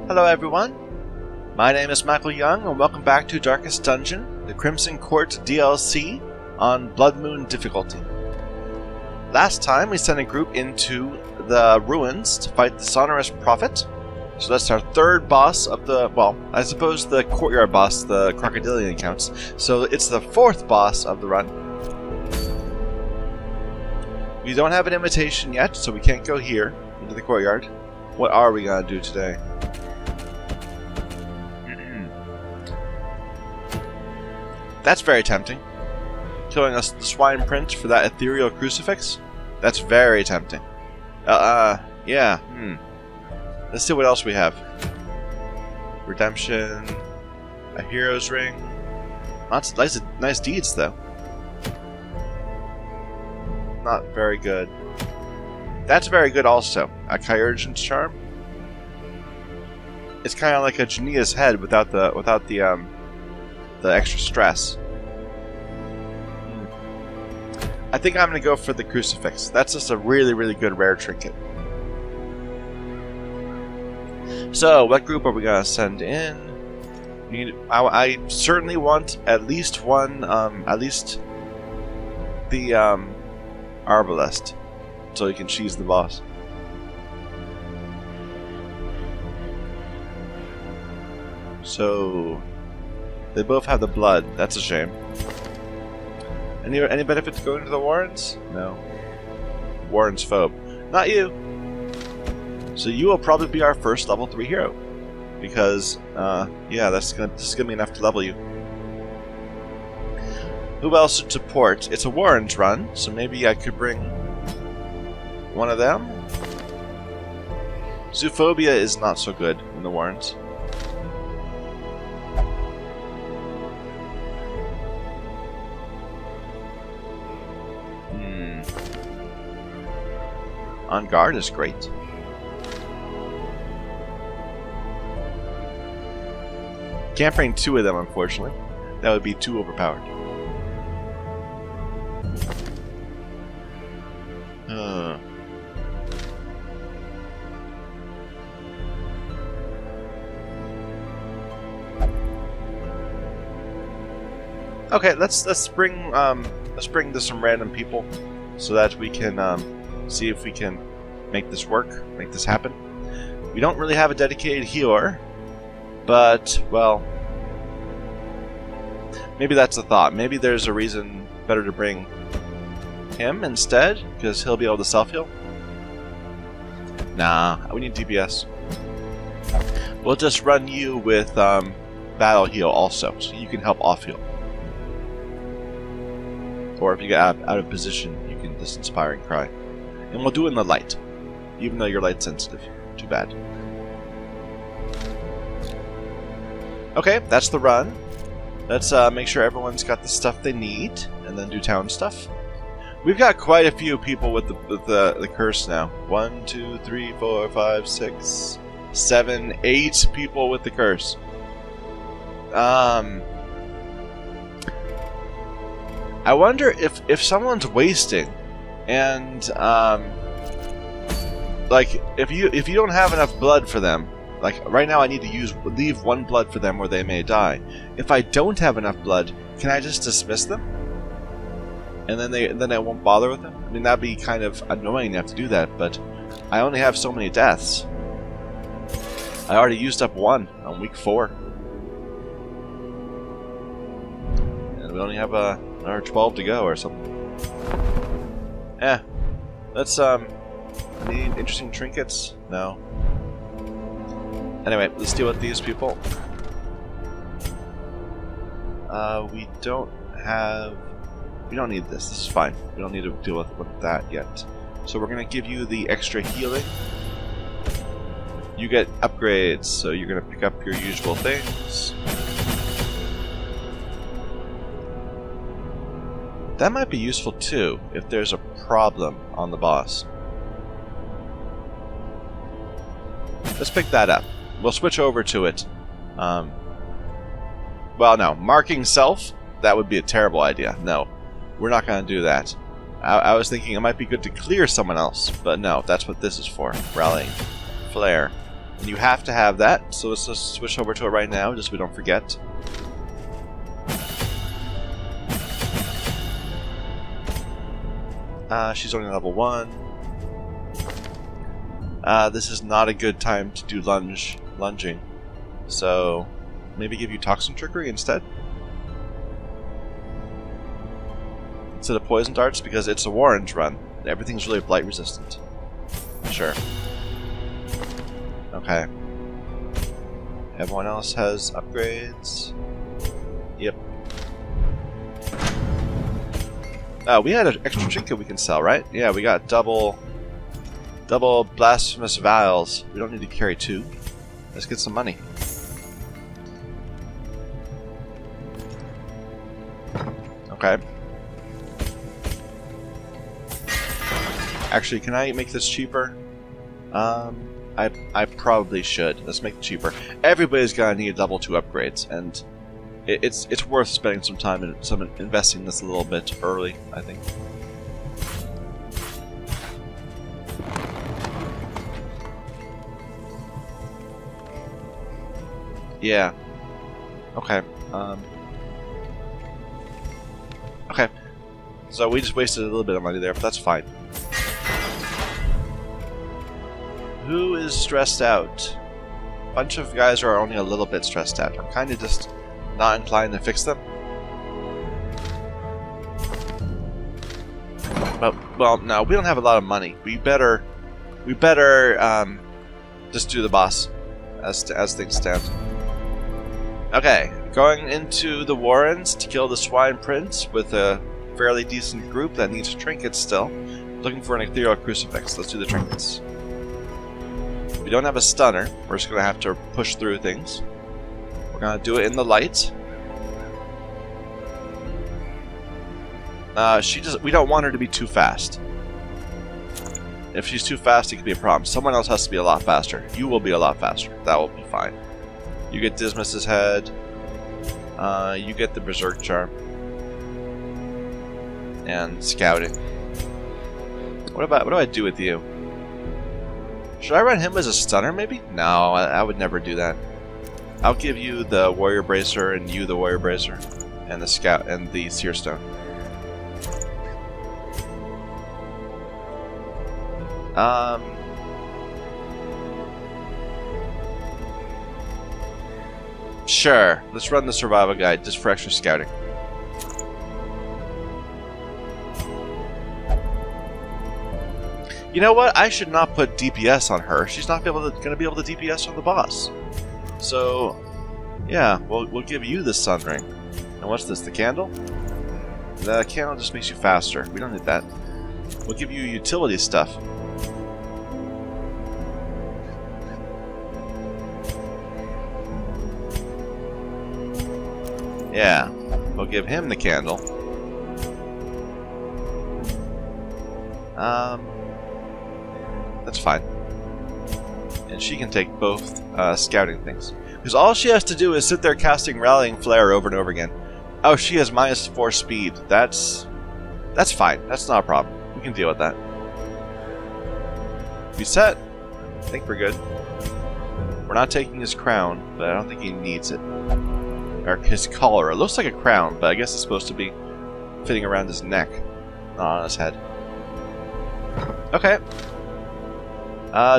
Hello everyone, my name is Michael Young and welcome back to Darkest Dungeon, the Crimson Court DLC on Blood Moon difficulty. Last time we sent a group into the ruins to fight the Sonorous Prophet, so that's our third boss of the, well, I suppose the courtyard boss, the Crocodilian counts, so it's the fourth boss of the run. We don't have an invitation yet, so we can't go here into the courtyard. What are we going to do today? That's very tempting. Killing us the Swine Prince for that ethereal crucifix? That's very tempting. Yeah, Let's see what else we have. Redemption, a hero's ring. Lots of nice deeds, though. Not very good. That's very good also. A Kyurgen's charm. It's kind of like a Jania's head without the extra stress. I think I'm going to go for the crucifix. That's just a really, really good rare trinket. So, what group are we going to send in? I certainly want at least one, at least the Arbalest, so you can cheese the boss. So, they both have the blood. That's a shame. Any benefit to going to the Warrens? No. Warren's phobe. Not you. So you will probably be our first level 3 hero. Because, yeah, this is gonna be enough to level you. Who else should support? It's a Warren's run, so maybe I could bring one of them. Zoophobia is not so good in the Warrens. On guard is great. Can't bring 2 of them, unfortunately. That would be too overpowered. Okay, let's bring this some random people so that we can see if we can make this work, make this happen. We don't really have a dedicated healer, but, well, maybe that's a thought. Maybe there's a reason better to bring him instead, because he'll be able to self-heal. Nah, we need DPS. We'll just run you with battle heal also, so you can help off-heal. Or if you get out of position, you can just Inspiring Cry. And we'll do it in the light, even though you're light sensitive. Too bad. Okay, that's the run. Let's make sure everyone's got the stuff they need, and then do town stuff. We've got quite a few people with the curse now. 1, 2, 3, 4, 5, 6, 7, 8 people with the curse. I wonder if someone's wasting. And like if you don't have enough blood for them, like right now I need to leave 1 blood for them or they may die. If I don't have enough blood, can I just dismiss them? And then I won't bother with them? I mean, that'd be kind of annoying to have to do that, but I only have so many deaths. I already used up 1 on week 4. And we only have another 12 to go or something. Let's, need interesting trinkets? No. Anyway, let's deal with these people. We don't need this. This is fine. We don't need to deal with that yet. So we're gonna give you the extra healing. You get upgrades, so you're gonna pick up your usual things. That might be useful too, if there's a problem on the boss. Let's pick that up. We'll switch over to it. Well, no. Marking self? That would be a terrible idea. No. We're not going to do that. I was thinking it might be good to clear someone else, but no. That's what this is for. Rallying. Flare. And you have to have that, so let's just switch over to it right now, just so we don't forget. She's only level 1. This is not a good time to do lunging. So, maybe give you Toxin Trickery instead? Instead of Poison Darts, because it's a Warren's run. Everything's really blight resistant. Sure. Okay. Everyone else has upgrades. Yep. We had an extra trinket we can sell, right? Yeah, we got double blasphemous vials. We don't need to carry 2. Let's get some money. Okay. Actually, can I make this cheaper? I probably should. Let's make it cheaper. Everybody's gonna need level 2 upgrades, and it's worth spending some time and investing this a little bit early, I think. Yeah. Okay. Okay. So we just wasted a little bit of money there, but that's fine. Who is stressed out? A bunch of guys are only a little bit stressed out. I'm kind of just not inclined to fix them. But, well, no, we don't have a lot of money. We better just do the boss as things stand. Okay, going into the Warrens to kill the Swine Prince with a fairly decent group that needs trinkets still. Looking for an ethereal crucifix. Let's do the trinkets. We don't have a stunner. We're just going to have to push through things. We're going to do it in the light. We don't want her to be too fast. If she's too fast, it could be a problem. Someone else has to be a lot faster. You will be a lot faster. That will be fine. You get Dismas's head. You get the Berserk Charm. And Scouting. What do I do with you? Should I run him as a stunner, maybe? No, I would never do that. I'll give you the Warrior Bracer and you the Warrior Bracer. And the Scout and the Seer Stone. Sure. Let's run the Survival Guide just for extra scouting. You know what? I should not put DPS on her. She's not going to be able to DPS on the boss. So, yeah, we'll give you the Sun Ring. And what's this? The candle? The candle just makes you faster. We don't need that. We'll give you utility stuff. Yeah, we'll give him the candle. That's fine. And she can take both scouting things. Because all she has to do is sit there casting Rallying Flare over and over again. Oh, she has -4 speed. That's fine. That's not a problem. We can deal with that. We set. I think we're good. We're not taking his crown, but I don't think he needs it. Or his collar. It looks like a crown, but I guess it's supposed to be fitting around his neck, not on his head. Okay.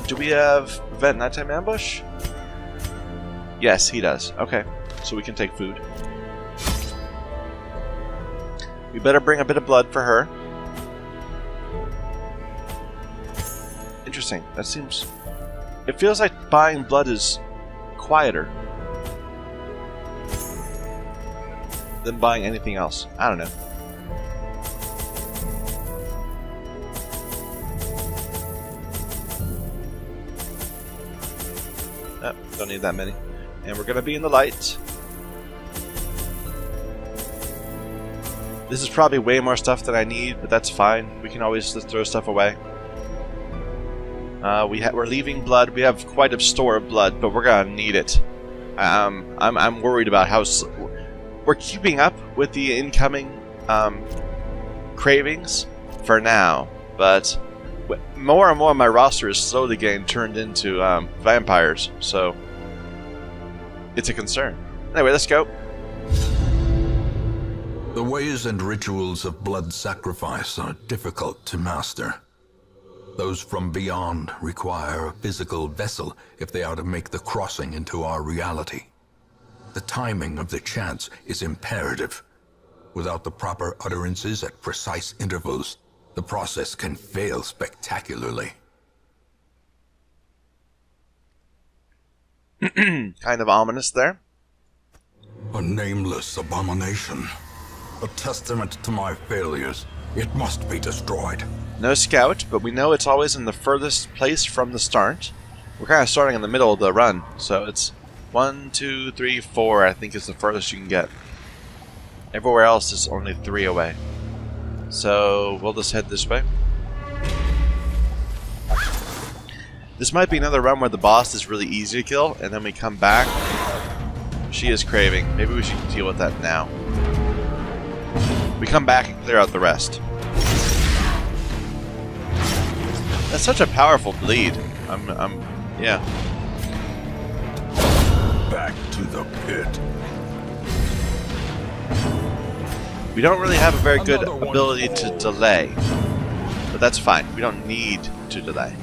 Do we have Prevent Nighttime Ambush? Yes, he does. Okay. So we can take food. We better bring a bit of blood for her. Interesting. That seems... It feels like buying blood is quieter than buying anything else. I don't know. Oh, don't need that many. And we're gonna be in the light. This is probably way more stuff than I need, but that's fine. We can always just throw stuff away. We're leaving blood. We have quite a store of blood, but we're gonna need it. I'm worried about how we're keeping up with the incoming cravings for now, but more and more of my roster is slowly getting turned into vampires, so it's a concern. Anyway, let's go. The ways and rituals of blood sacrifice are difficult to master. Those from beyond require a physical vessel if they are to make the crossing into our reality. The timing of the chants is imperative. Without the proper utterances at precise intervals, the process can fail spectacularly. Kind of ominous there. A nameless abomination. A testament to my failures. It must be destroyed. No scout, but we know it's always in the furthest place from the start. We're kind of starting in the middle of the run, so it's 1, 2, 3, 4, I think is the furthest you can get. Everywhere else is only 3 away. So we'll just head this way. This might be another run where the boss is really easy to kill, and then we come back. She is craving. Maybe we should deal with that now. We come back and clear out the rest. That's such a powerful bleed. Yeah. Back to the pit. We don't really have a very good ability to delay, but that's fine. We don't need to delay.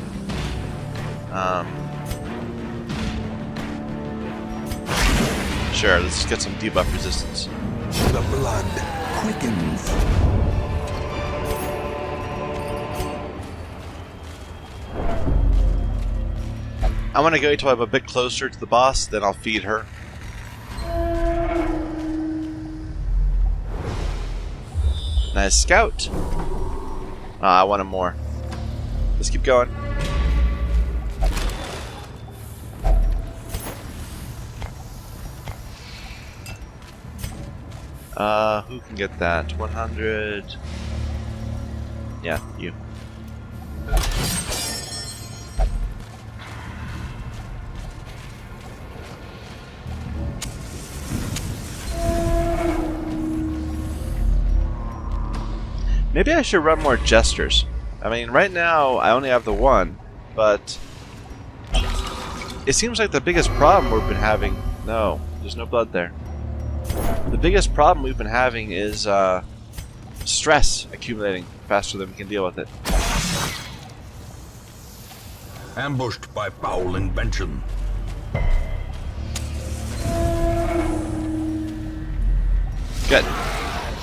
Sure, let's get some debuff resistance. The blood quickens. I want to go until I'm a bit closer to the boss, then I'll feed her. Nice scout. I wanted more. Let's keep going. Who can get that? 100. Yeah, you. Maybe I should run more jesters. I mean, right now I only have the one, but it seems like the biggest problem we've been having... No, there's no blood there. The biggest problem we've been having is stress accumulating faster than we can deal with it. Ambushed by foul invention. Good.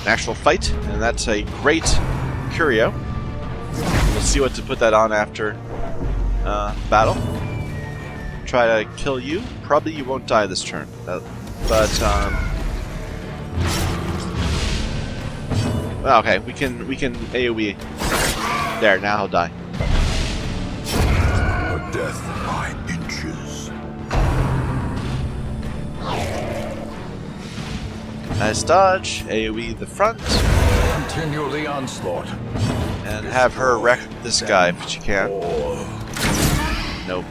An actual fight, and that's a great curio. We'll see what to put that on after battle. Try to kill you. Probably you won't die this turn, but well, okay, we can AoE. There, now he'll die. A death by inches. Nice dodge. AoE the front. Continue the onslaught. And have her wreck this guy if she can. Nope.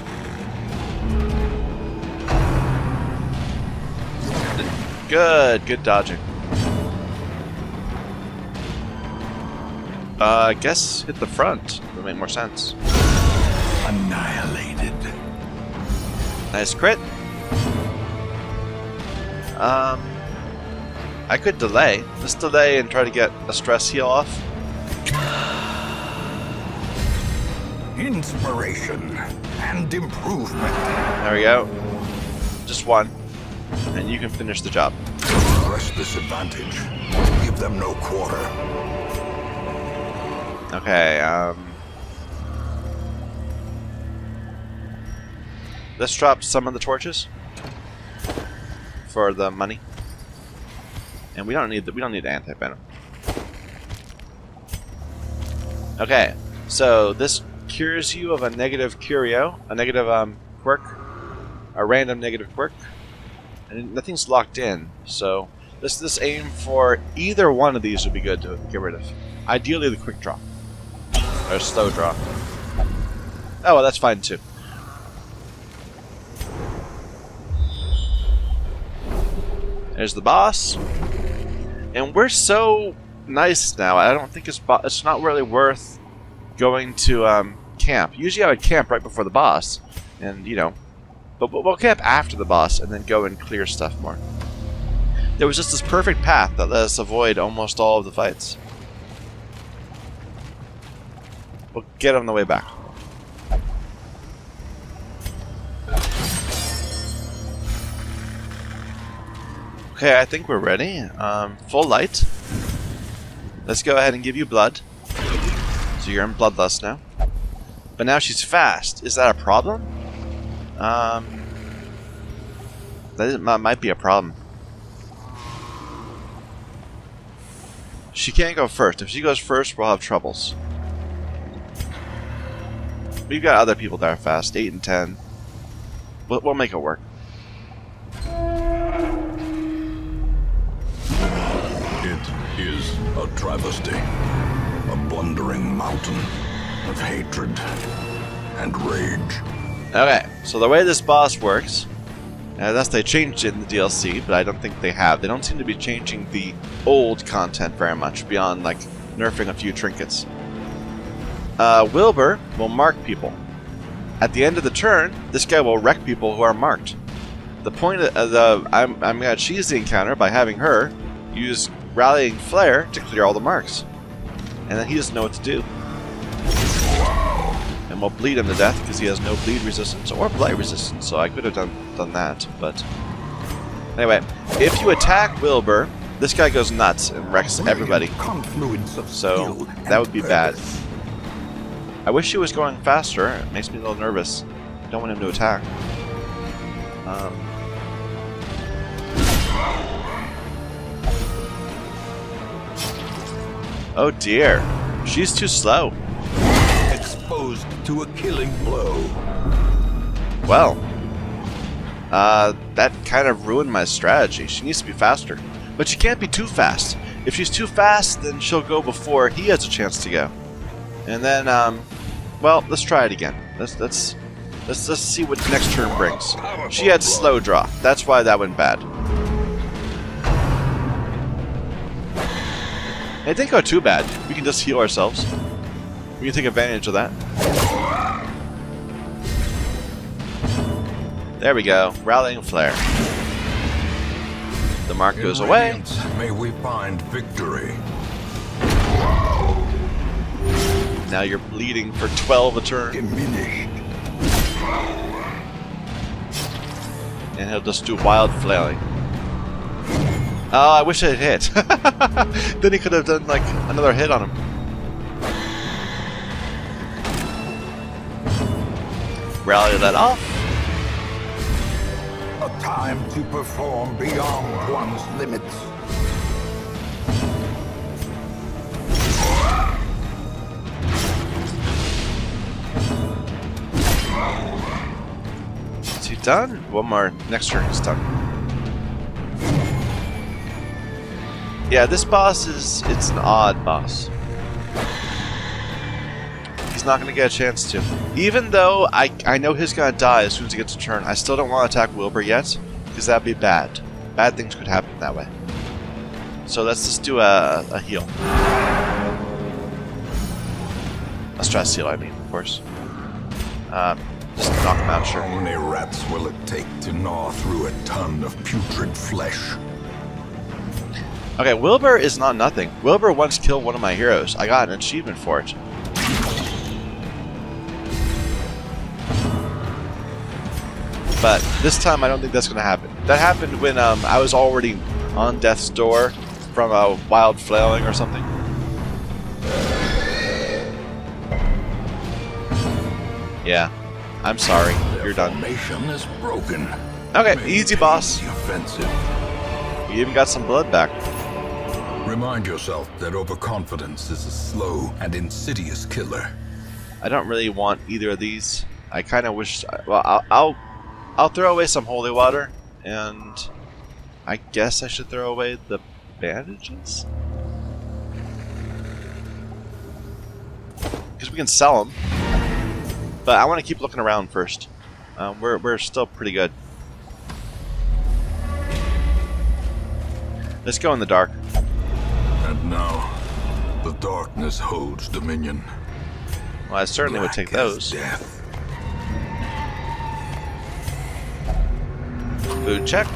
Good dodging. I guess hit the front would make more sense. Annihilated. Nice crit. I could delay. Let's delay and try to get a stress heal off. Inspiration and improvement. There we go. Just one. And you can finish the job. Press this advantage. Give them no quarter. Okay, let's drop some of the torches for the money. And we don't need anti-venom. Okay, so this cures you of a negative curio, a negative quirk, a random negative quirk, and nothing's locked in. So let's aim for either one of these would be good to get rid of. Ideally, the quick draw or slow draw. Oh well, that's fine too. There's the boss. And we're so nice now. I don't think it's not really worth going to camp. Usually I would camp right before the boss, and you know, but we'll camp after the boss and then go and clear stuff more. There was just this perfect path that let us avoid almost all of the fights. We'll get on the way back. Okay, I think we're ready. Full light. Let's go ahead and give you blood. So you're in bloodlust now. But now she's fast. Is that a problem? That might be a problem. She can't go first. If she goes first, we'll have troubles. We've got other people that are fast. 8 and 10. We'll make it work. It is a travesty. A blundering mountain of hatred and rage. Okay, so the way this boss works, unless they changed it in the DLC, but I don't think they have. They don't seem to be changing the old content very much, beyond like nerfing a few trinkets. Wilbur will mark people. At the end of the turn, this guy will wreck people who are marked. The point of I'm gonna cheese the encounter by having her use Rallying Flare to clear all the marks. And then he doesn't know what to do. And we'll bleed him to death because he has no bleed resistance or blight resistance, so I could have done that, but... Anyway, if you attack Wilbur, this guy goes nuts and wrecks everybody. So, that would be bad. I wish he was going faster. It makes me a little nervous. I don't want him to attack. Oh dear. She's too slow. Exposed to a killing blow. Well, that kind of ruined my strategy. She needs to be faster. But she can't be too fast. If she's too fast, then she'll go before he has a chance to go. And then, well, let's try it again. Let's see what next turn brings. She had slow draw. That's why that went bad. It didn't go too bad. We can just heal ourselves. We can take advantage of that. There we go. Rallying Flare. The mark goes away. May we find victory. Now you're bleeding for 12 a turn. Diminished. And he'll just do wild flailing. Oh, I wish it had hit. Then he could have done like another hit on him. Rally that off. A time to perform beyond one's limits. Is he done? One more. Next turn is done. Yeah, this boss it's an odd boss. He's not going to get a chance to. Even though I know he's going to die as soon as he gets a turn, I still don't want to attack Wilbur yet, because that'd be bad. Bad things could happen that way. So let's just do a heal. A stress heal, I mean, of course. Just knock him out, sure. How many rats will it take to gnaw through a ton of putrid flesh? Okay, Wilbur is not nothing. Wilbur once killed one of my heroes. I got an achievement for it. But this time I don't think that's going to happen. That happened when I was already on death's door from a wild flailing or something. Yeah, I'm sorry. You're done. Formation is broken. Okay, easy boss. Offensive. You even got some blood back. Remind yourself that overconfidence is a slow and insidious killer. I don't really want either of these. I kind of wish. Well, I'll throw away some holy water, and I guess I should throw away the bandages, because we can sell them. But I want to keep looking around first. We're still pretty good. Let's go in the dark. And now, the darkness holds dominion. Well, I certainly would take those. Death. Food check.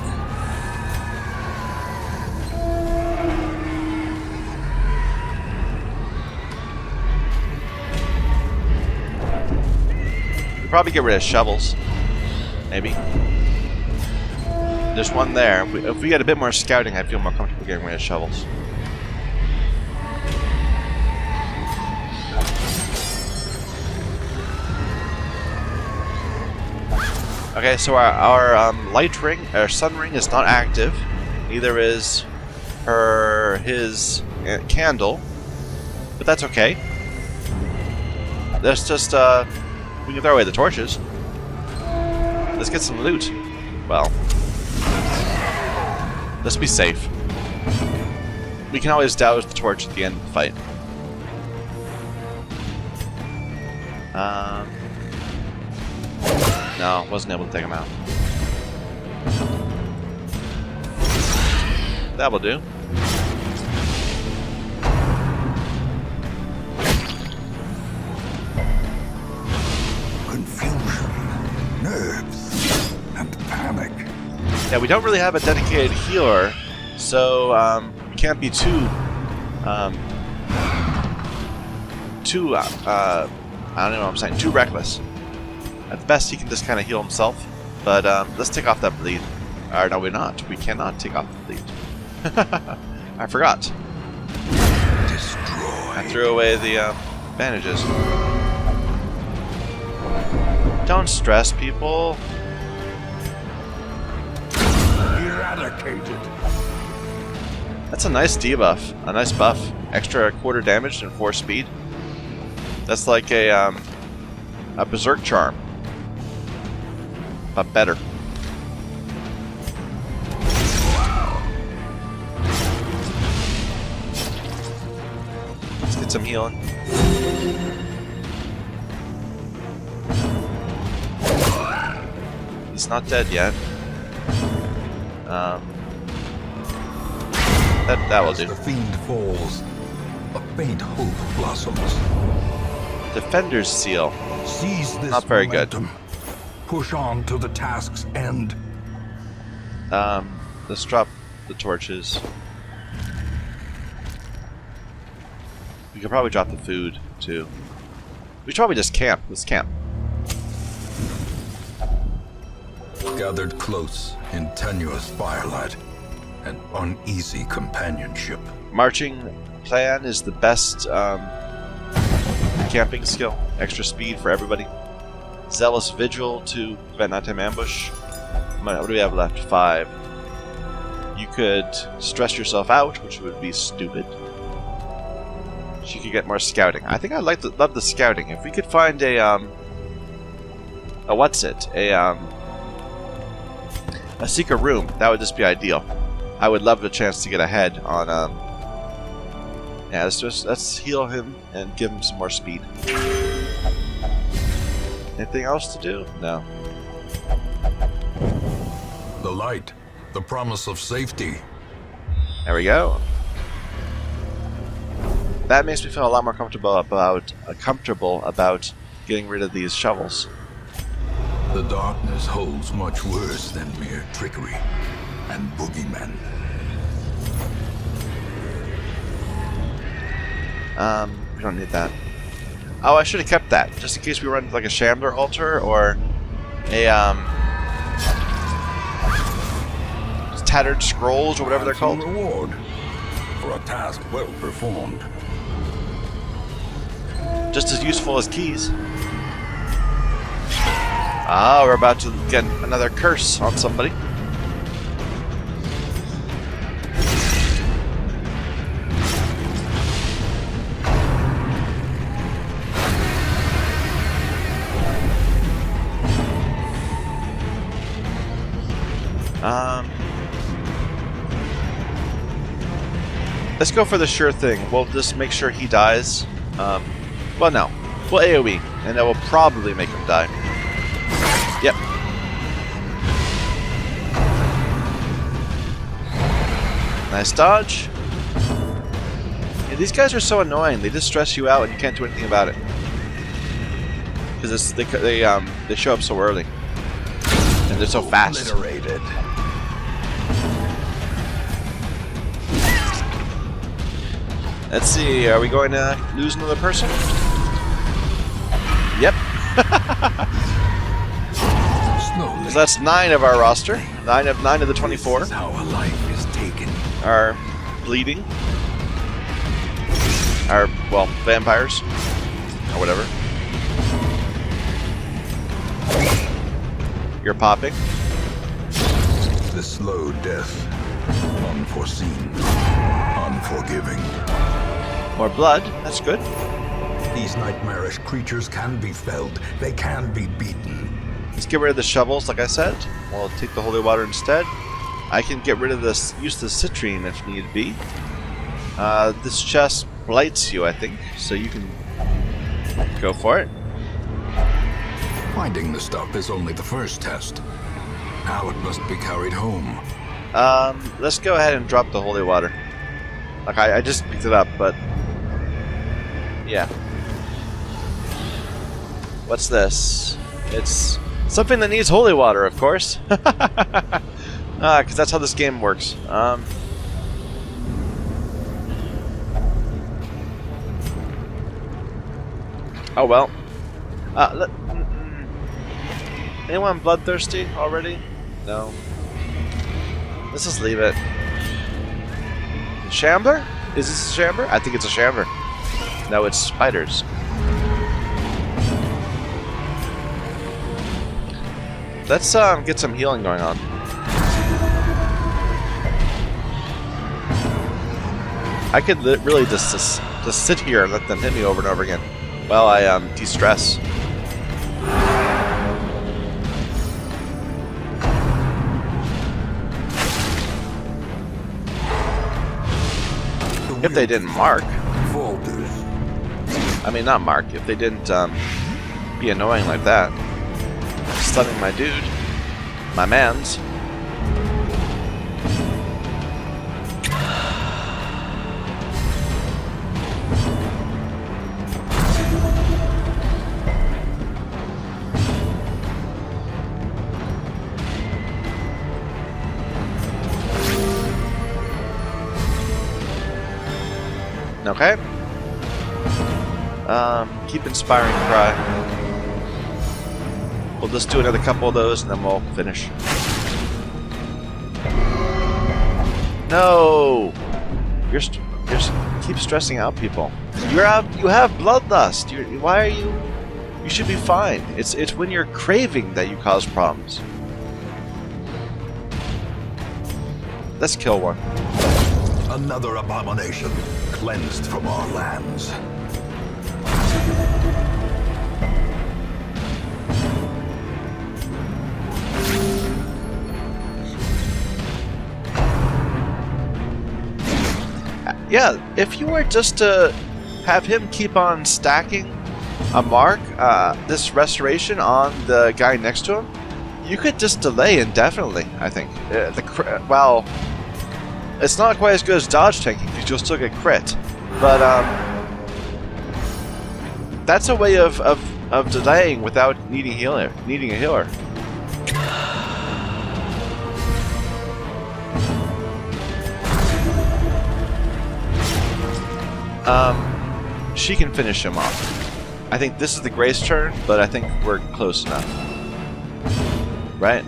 We'd probably get rid of shovels. Maybe. There's one there. If we get a bit more scouting, I feel more comfortable getting rid of shovels. Okay, so our light ring, our sun ring is not active. Neither is his candle, but that's okay. Let's just we can throw away the torches. Let's get some loot. Well, let's be safe. We can always douse the torch at the end of the fight. No, wasn't able to take him out. That will do. Confusion, nerves, and panic. Yeah, we don't really have a dedicated healer, so we can't be too I don't know what I'm saying, too reckless. At the best, he can just kind of heal himself. But let's take off that bleed. Or no, we're not. We cannot take off the bleed. I forgot. Destroy. I threw away the bandages. Don't stress, people. Eradicated. That's a nice debuff. A nice buff. Extra quarter damage and 4 speed. That's like a berserk charm. But better. Let's get some healing. He's not dead yet. That will do. The fiend falls, a faint hope blossoms. Defender's seal. Seize this Not very momentum. Push on to the task's end. Let's drop the torches. We could probably drop the food, too. We should probably just camp. Let's camp. Gathered close in tenuous firelight and uneasy companionship. Marching plan is the best camping skill. Extra speed for everybody. Zealous Vigil to prevent nighttime ambush. What do we have left? 5. You could stress yourself out, which would be stupid. She could get more scouting. I think I'd love the scouting. If we could find a secret room, that would just be ideal. I would love the chance to get ahead on yeah, let's heal him and give him some more speed. Anything else to do? No. The light, the promise of safety. There we go. That makes me feel a lot more comfortable about getting rid of these shovels. The darkness holds much worse than mere trickery and boogeymen. We don't need that. Oh, I should have kept that, just in case we run like a Shambler altar or a tattered scrolls or whatever they're called. Reward for a task well performed. Just as useful as keys. Ah, we're about to get another curse on somebody. Let's go for the sure thing. We'll just make sure he dies. Well, no. We'll AoE, and that will probably make him die. Yep. Nice dodge. Yeah, these guys are so annoying. They just stress you out, and you can't do anything about it. because they show up so early and they're so fast. Obliterated. Let's see, are we going to lose another person? Yep. Slowly. So that's 9 of our roster. 9 of the 24 This is how a life is taken. are bleeding. Are, well, vampires. Or whatever. You're popping. The slow death. Unforeseen. Unforgiving. More blood. That's good. These nightmarish creatures can be felled. They can be beaten. Let's get rid of the shovels, like I said. We'll take the holy water instead. I can get rid of this, use the citrine if need be. This chest blights you, I think, so you can go for it. Finding the stuff is only the first test. Now it must be carried home. Let's go ahead and drop the holy water. Like, I just picked it up, but... yeah. What's this? It's something that needs holy water, of course. Because that's how this game works. Oh well. Anyone bloodthirsty already? No. Let's just leave it. Shambler? Is this a shambler? I think it's a shambler. No, it's spiders. Let's get some healing going on. I could really just sit here and let them hit me over and over again while I de-stress. If they didn't mark. I mean, not mark. If they didn't be annoying like that. Stunning my dude. My mans. Okay. Keep inspiring cry. We'll just do another couple of those and then we'll finish. No! You're keep stressing out people. You have bloodlust. Why are you? You should be fine. It's when you're craving that you cause problems. Let's kill one. Another abomination cleansed from our lands. Yeah, if you were just to have him keep on stacking a mark, this restoration on the guy next to him, you could just delay indefinitely, I think. Well, it's not quite as good as dodge tanking because you'll still get crit, but that's a way of delaying without needing a healer. She can finish him off. I think this is the Grace turn, but I think we're close enough. Right?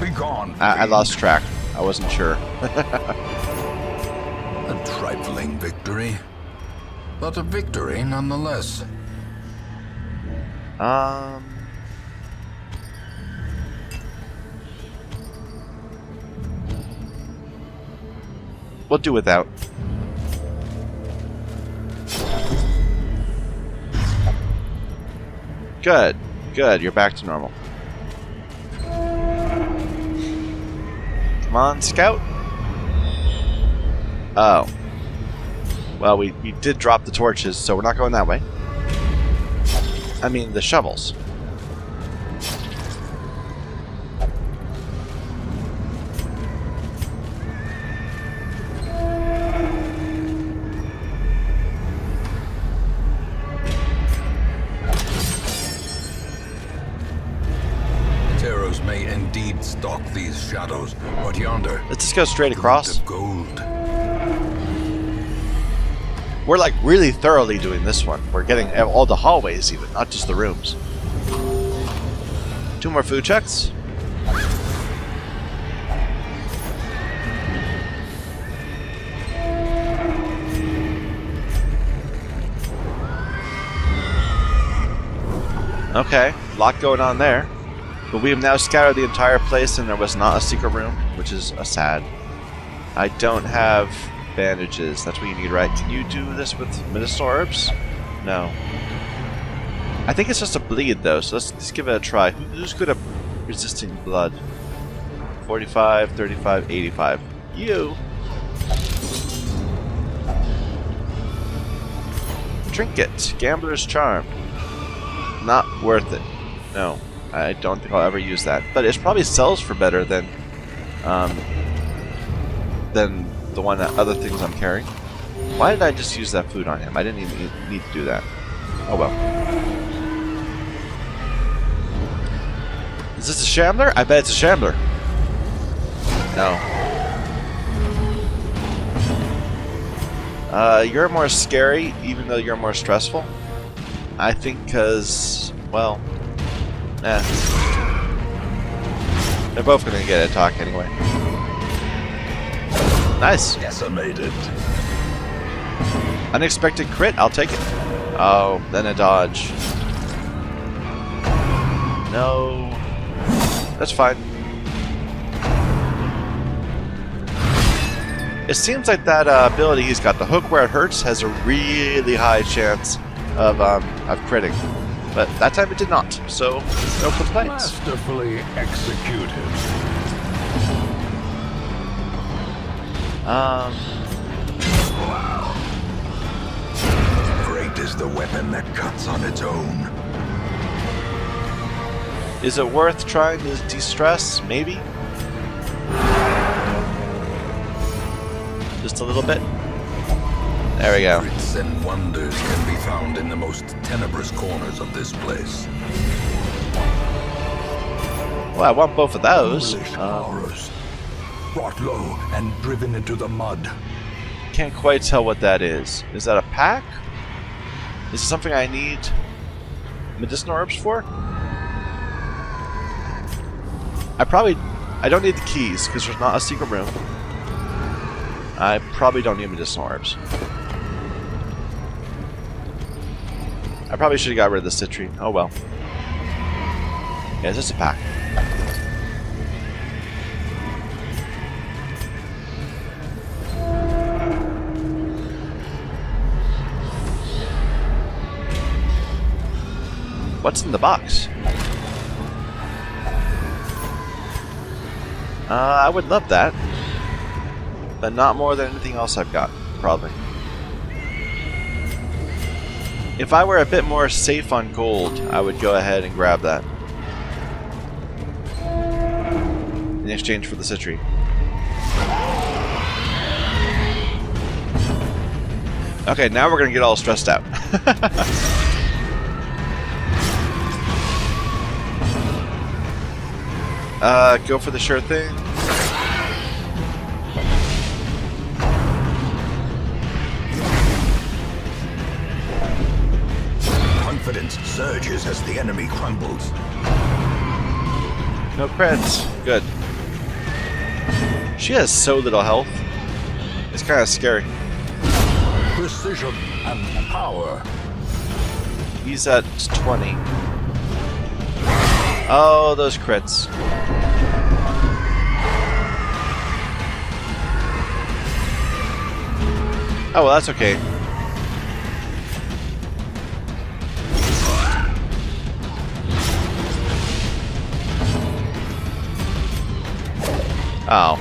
Be gone. I lost track. I wasn't sure. A trifling victory, but a victory nonetheless. We'll do without. Good. Good. You're back to normal. Come on, Scout. Oh. Well, we did drop the torches, so we're not going that way. I mean, the shovels. warriors may indeed stalk these shadows, but yonder... Let's just go straight across. The gold. We're like really thoroughly doing this one. We're getting all the hallways even, not just the rooms. 2 more food checks. Okay, a lot going on there. But we have now scoured the entire place and there was not a secret room, which is a sad. I don't have bandages. That's what you need, right? Can you do this with medicinal herbs? No. I think it's just a bleed, though, so let's give it a try. Who's good at resisting blood? 45, 35, 85. You! Trinket. Gambler's Charm. Not worth it. No. I don't think I'll ever use that. But it probably sells for better than the one that other things I'm carrying. Why did I just use that food on him? I didn't even need to do that. Oh well. Is this a shambler? I bet it's a shambler. No. You're more scary, even though you're more stressful. I think because, well, they're both going to get a talk anyway. Nice. Decimated. Unexpected crit? I'll take it. Oh, then a dodge. No. That's fine. It seems like that ability he's got, the hook where it hurts, has a really high chance of critting. But that time it did not, so no complaints. Masterfully executed. Great is the weapon that cuts on its own. Is it worth trying to de-stress? Maybe? Just a little bit? There we go. Secrets and wonders can be found in the most tenebrous corners of this place. Well, I want both of those. Horrors. Brought low and driven into the mud. Can't quite tell what that is. Is that a pack? Is it something I need medicinal herbs for? I don't need the keys because there's not a secret room. I probably don't need medicinal herbs. I probably should have got rid of the citrine. Oh well. Yeah, it's just a pack. What's in the box? I would love that. But not more than anything else I've got, probably. If I were a bit more safe on gold, I would go ahead and grab that. In exchange for the citrine. Okay, now we're gonna get all stressed out. Go for the sure thing. Confidence surges as the enemy crumbles. No crits. Good. She has so little health. It's kind of scary. Precision and power. He's at 20. Oh, those crits. Oh, well, that's okay. Oh.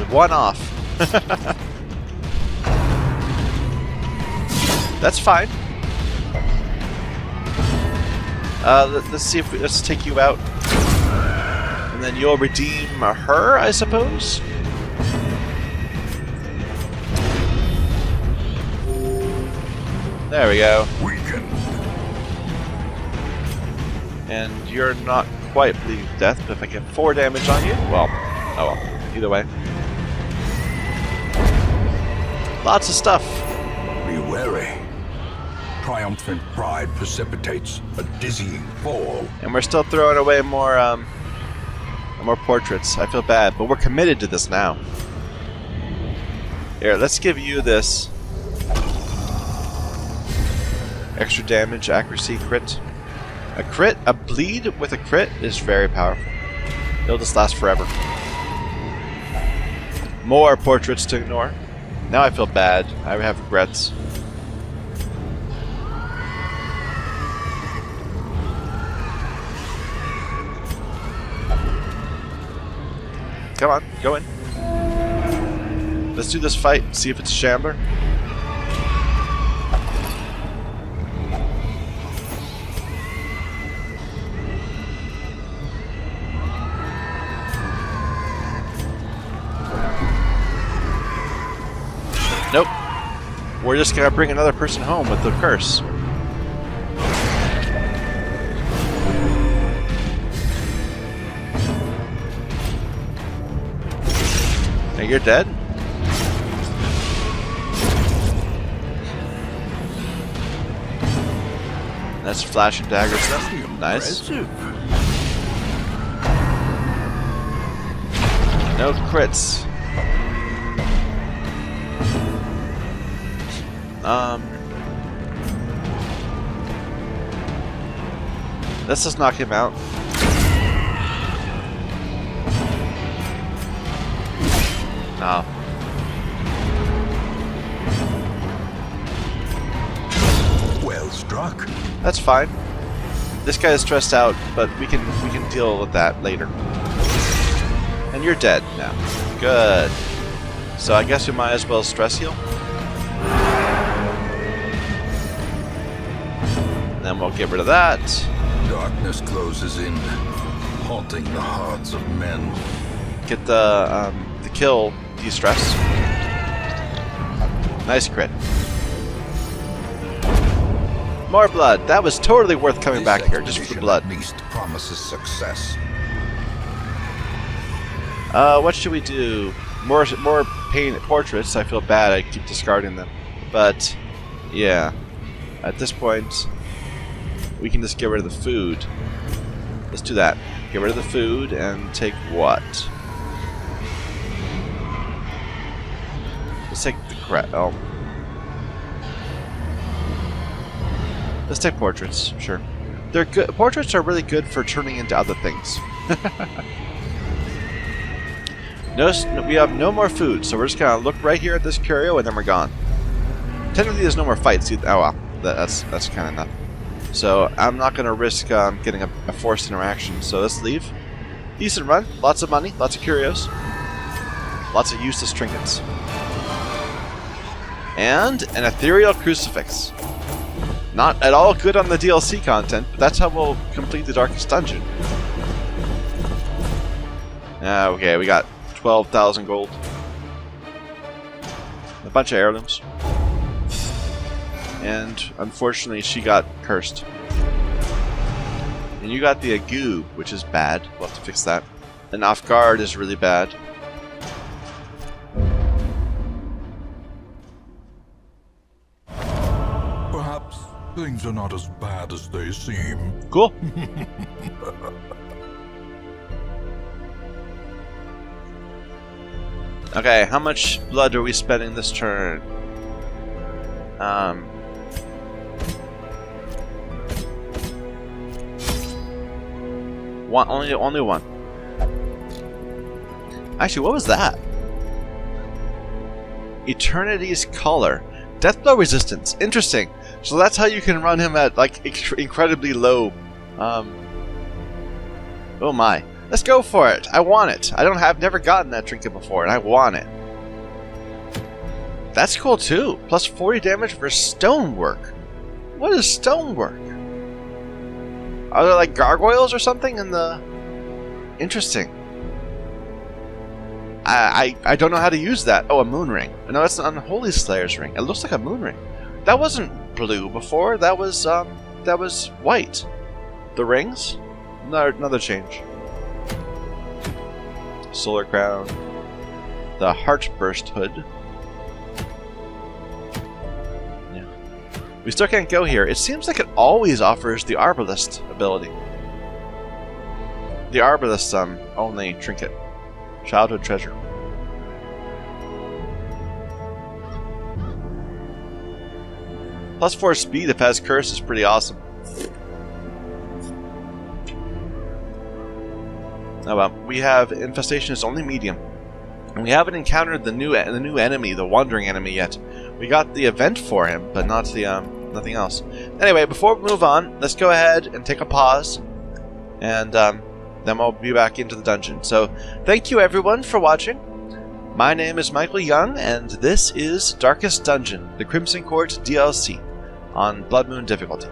One off. That's fine. Let's see if let's take you out. And then you'll redeem her, I suppose? There we go. Weakened. And you're not quite bleeding to death, but if I get 4 damage on you, well, oh well. Either way. Lots of stuff. Be wary. Triumphant pride precipitates a dizzying fall. And we're still throwing away more portraits. I feel bad, but we're committed to this now. Here, let's give you this. Extra damage, accuracy, crit. A bleed with a crit is very powerful. It'll just last forever. More portraits to ignore. Now I feel bad. I have regrets. Come on, go in. Let's do this fight, see if it's a shambler. Nope. We're just gonna bring another person home with the curse. Hey, you're dead? That's flash and dagger stuff. Nice. No crits. Let's just knock him out. No. Well struck. That's fine. This guy is stressed out, but we can deal with that later. And you're dead now. Good. So I guess we might as well stress heal. And then we'll get rid of that. Darkness closes in, haunting the hearts of men. Get the kill de-stress. Nice crit. More blood. That was totally worth coming back here just for the blood. At least promises success. What should we do? More paint portraits. I feel bad. I keep discarding them, but yeah. At this point, we can just get rid of the food. Let's do that. Get rid of the food and take what? Let's take the crap. Oh. Let's take portraits. Sure. They're good. Portraits are really good for turning into other things. We have no more food, so we're just gonna look right here at this curio and then we're gone. Technically, there's no more fights. Oh well, that's kind of nothing. So I'm not gonna risk getting a forced interaction. So let's leave. Decent run, lots of money, lots of curios, lots of useless trinkets, and an ethereal crucifix. Not at all good on the DLC content, but that's how we'll complete the Darkest Dungeon. Okay, we got 12,000 gold. A bunch of heirlooms. And unfortunately, she got cursed. And you got the ague, which is bad. We'll have to fix that. And off guard is really bad. Perhaps things are not as bad as they seem. Cool. Okay, how much blood are we spending this turn? Only one. Actually, what was that? Eternity's Color. Deathblow resistance. Interesting. So that's how you can run him at like incredibly low. Oh my. Let's go for it. I want it. I've never gotten that trinket before, and I want it. That's cool too. Plus 40 damage for stonework. What is stonework? Are there like gargoyles or something in the... Interesting. I don't know how to use that. Oh, a moon ring. No, it's an Unholy Slayer's ring. It looks like a moon ring. That wasn't blue before. That was white. The rings? Another change. Solar crown. The Heartburst hood. Yeah. We still can't go here. It seems like it always offers the Arbalist ability. The Arbalist only trinket. Childhood treasure. +4 speed if has curse is pretty awesome. Oh well, we have infestation is only medium. And we haven't encountered the new enemy, the wandering enemy yet. We got the event for him, but not the nothing else. Anyway, before we move on, let's go ahead and take a pause, and then we'll be back into the dungeon. So, thank you everyone for watching. My name is Michael Young, and this is Darkest Dungeon, the Crimson Court DLC on Blood Moon difficulty.